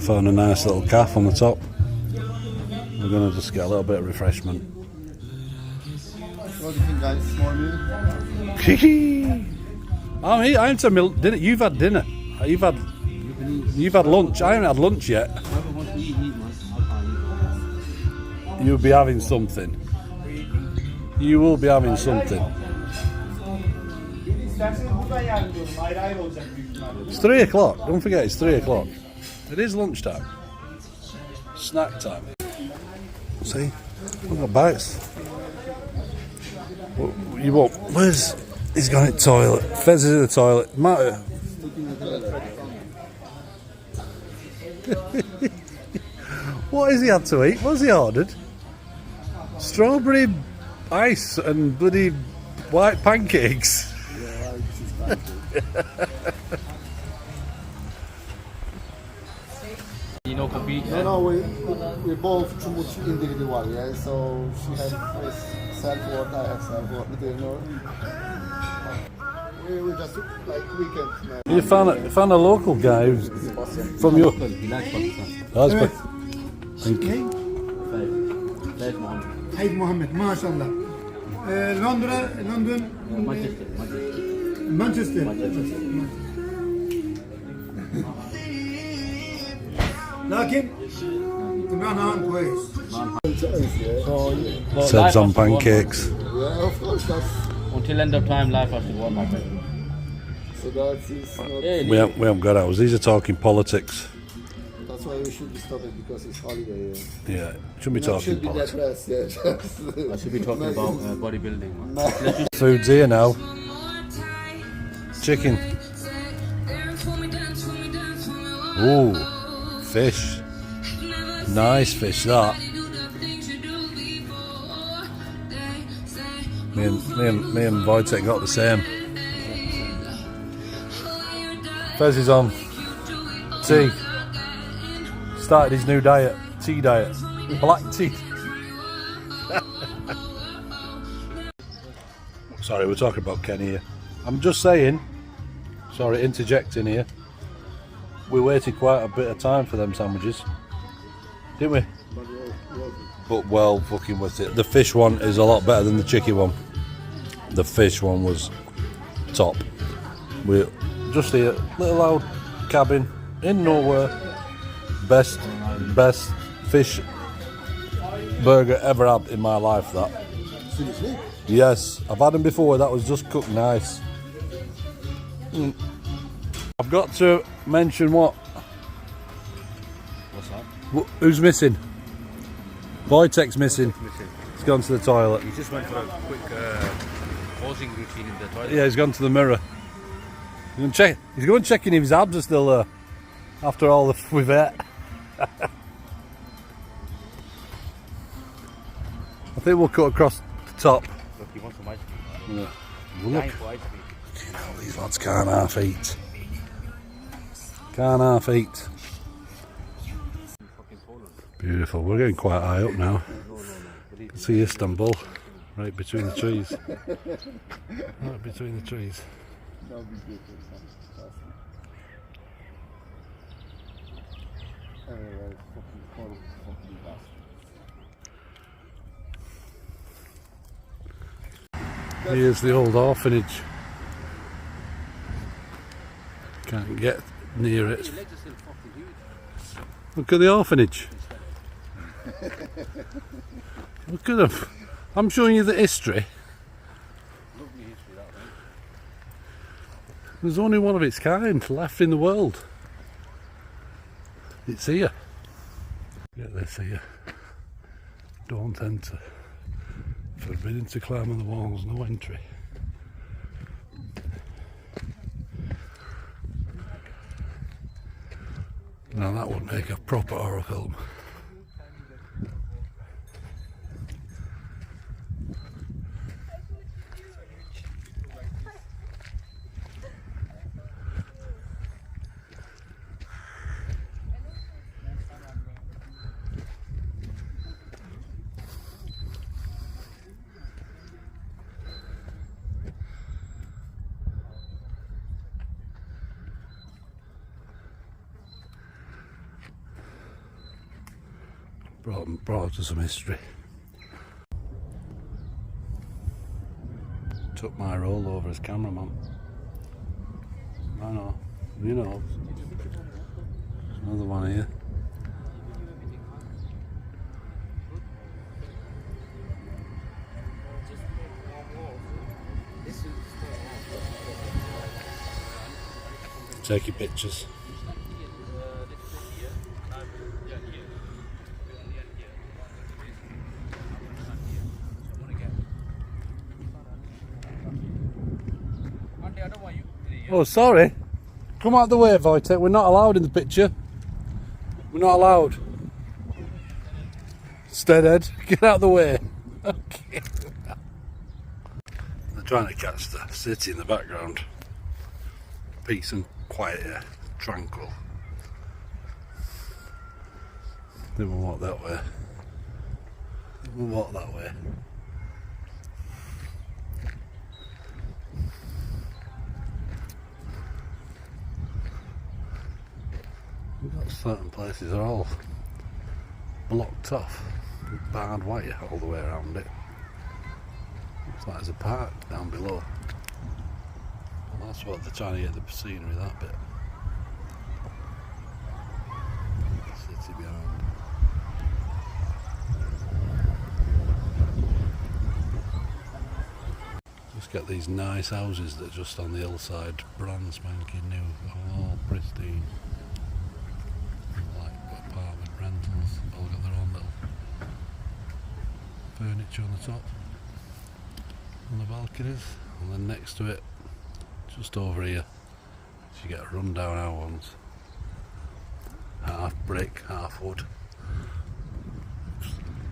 Found a nice little cafe on the top. We're gonna just get a little bit of refreshment. What do you think, guys? Small meal? Kiki! I haven't had dinner. You've had dinner. You've had lunch. I haven't had lunch yet. You'll be having something. You will be having something. It's 3 o'clock. Don't forget, it's 3 o'clock. It is lunchtime. Snack time. See? We've got bites. You what? Where's... He's gone in the toilet. Fez is in the toilet. Matt. What has he had to eat? What's he ordered? Strawberry ice and bloody white pancakes. No, we both too much individual, yeah. So she has self-worth, I have self-worth, you know. We just like weekend. Man. You found a local guy who's from your. That's good. Thank you. Haid Mohammed, mashallah. London, Manchester. لكن تبعنا كويس. Sebs on pancakes. Yeah, of course, that's. Until end of time, life has to go on. So that is not. We haven't got ours. These are talking politics. That's why we should stop it because it's holiday. Yeah, shouldn't be That talking should be politics. that rest, yeah. I should be talking about bodybuilding. Food's here now. Chicken. Ooh, fish. Nice fish that. Me and Wojtek got the same. Fez is on tea. Started his new diet, tea diet, black tea. Sorry, we're talking about Ken here. I'm just saying, sorry, interjecting here. We waited quite a bit of time for them sandwiches, didn't we? But well, fucking worth it. The fish one is a lot better than the chicken one. The fish one was top. We're just here, little old cabin in nowhere. Best fish burger ever had in my life. That. Seriously? Yes, I've had them before. That was just cooked nice. I've got to mention what? What's that? Who's missing? Wojtek's missing. He's gone to the toilet. He just went for a quick posing routine in the toilet. Yeah, he's gone to the mirror. He's going checking if his abs are still there after all we've ate. I think we'll cut across the top. Look, he wants some ice cream. Yeah. Well, look, you know, these lads can't half eat. Can't half eat. Beautiful. We're getting quite high up now. You can see Istanbul right between the trees. Right between the trees. That would be good. Anyway, fucking bastard. Here's the old orphanage. Can't get near it. Look at the orphanage. Look at them. I'm showing you the history. There's only one of its kind left in the world. It's here. Get this here. Don't enter. Forbidden to climb on the walls, no entry. Now that would make a proper horror film. brought to some history. Took my role over as cameraman. I know, you know. There's another one here. Taking pictures. Oh, sorry. Come out the way, Wojtek. We're not allowed in the picture. We're not allowed. Steadhead, get out of the way. Okay. They're trying to catch the city in the background. Peace and quiet here. Tranquil. Then we'll walk that way. We'll walk that way. We've got certain places are all blocked off with barbed wire all the way around it. Looks like there's a park down below. Well, that's what they're trying to get the scenery, that bit. City behind. Just get these nice houses that are just on the hillside, brand spanking new, all pristine. Apartment rentals, all got their own little furniture on the top, on the balconies, and then next to it, just over here, you get rundown our ones, half brick, half wood,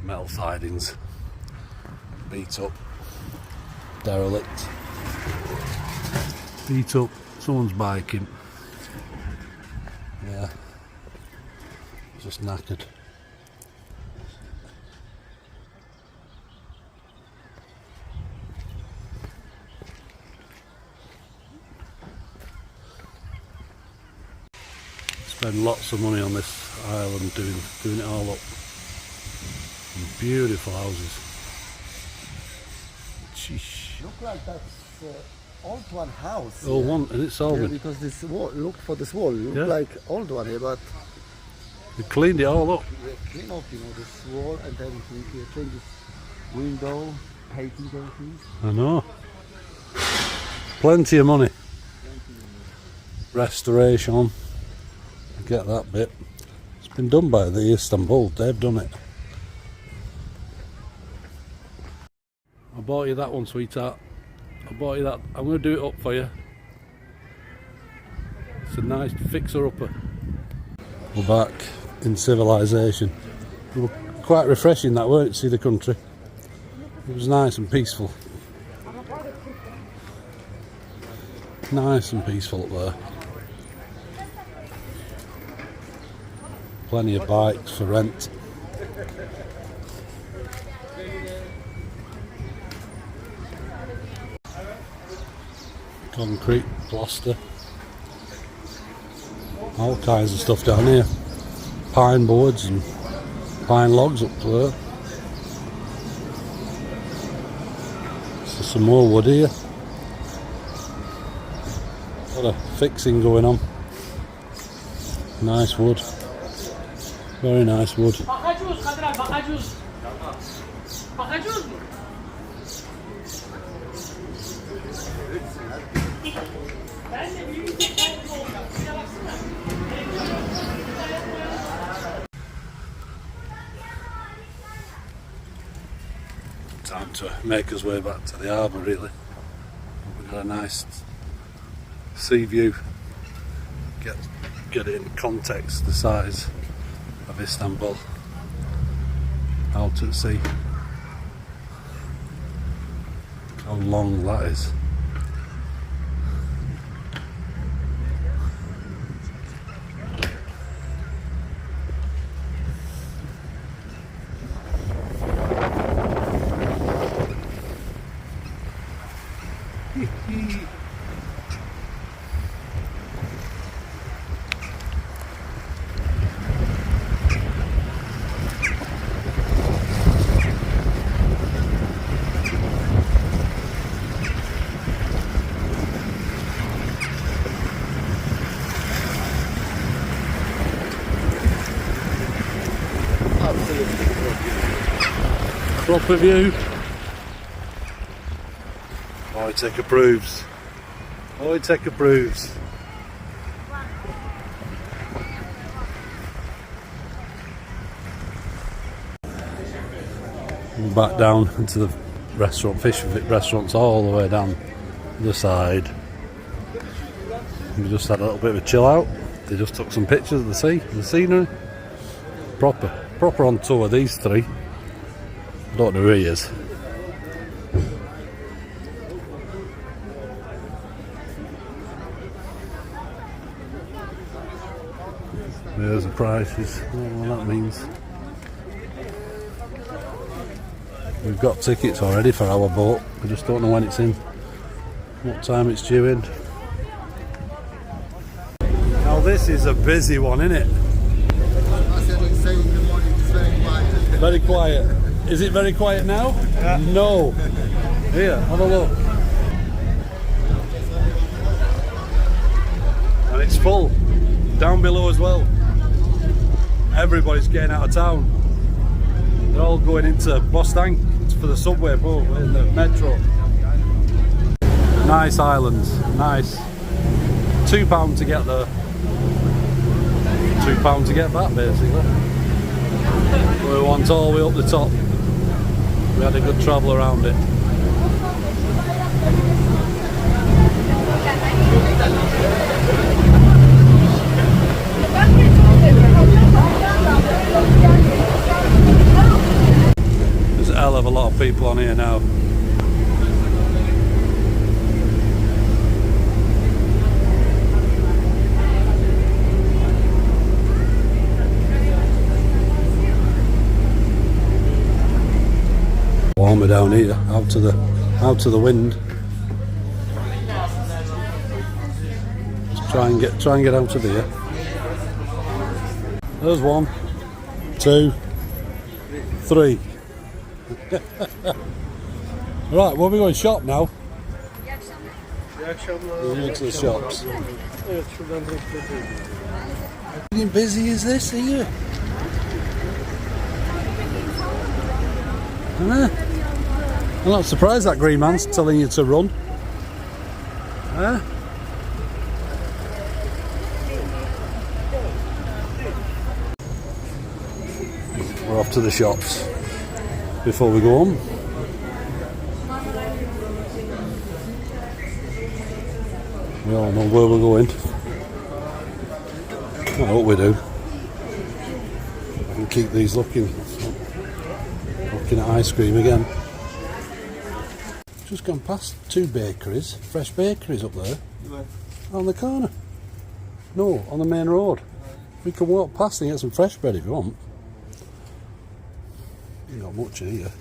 metal sidings, beat up, derelict, beat up, someone's biking, yeah. Just knackered. Spend lots of money on this island doing it all up. And beautiful houses. Sheesh. Look like that's old one house. Oh, one, and it's all Yeah, been. because this wall, look for this wall, look Yeah. like old one here, but They cleaned it all up. we clean up, you know, this wall and then we change this window, painting everything. I know. Plenty of money. Restoration. I get that bit. It's been done by the Istanbul. They've done it. I bought you that one, sweetheart. I bought you that. I'm going to do it up for you. It's a nice fixer-upper. We're back in civilization. It was quite refreshing that, weren't it, to see the country? It was nice and peaceful. Nice and peaceful up there. Plenty of bikes for rent. Concrete, plaster. All kinds of stuff down here. Pine boards and pine logs up to there. So some more wood here. A lot of fixing going on. Nice wood. Very nice wood. Time to make us way back to the harbour, really. We've got a nice sea view. Get it in context, the size of Istanbul out at sea. How long that is. Proper view. Oh, it approves. Oh, it approves. We're back down into the restaurant, fish restaurants all the way down the side. We just had a little bit of a chill out. They just took some pictures of the sea, the scenery. Proper on tour, these three. I don't know who he is. There's the prices. I don't know what that means. We've got tickets already for our boat. We just don't know when it's in, what time it's due in. Now this is a busy one, isn't it? I said in the morning it's very quiet. Very quiet. Is it very quiet now? Yeah. No. Here, have a look. And it's full. Down below as well. Everybody's getting out of town. They're all going into Bostang for the subway boat in the metro. Nice islands, nice. £2 to get there. £2 to get back, basically. We went all the way up the top. We had a good travel around it. There's a hell of a lot of people on here now. Warmer down here, out to the wind. Just try and get out of here. There's 1, 2, 3. Right, where are we going? Shop now? We're going to the shops. How busy is this here? I'm not surprised that green man's telling you to run. Huh? We're off to the shops before we go home. We all know where we're going. I hope we do. I can keep these looking at ice cream again. Just gone past 2 bakeries, fresh bakeries up there. Where? On the corner. No, on the main road. We can walk past and get some fresh bread if you want. Ain't got much in here.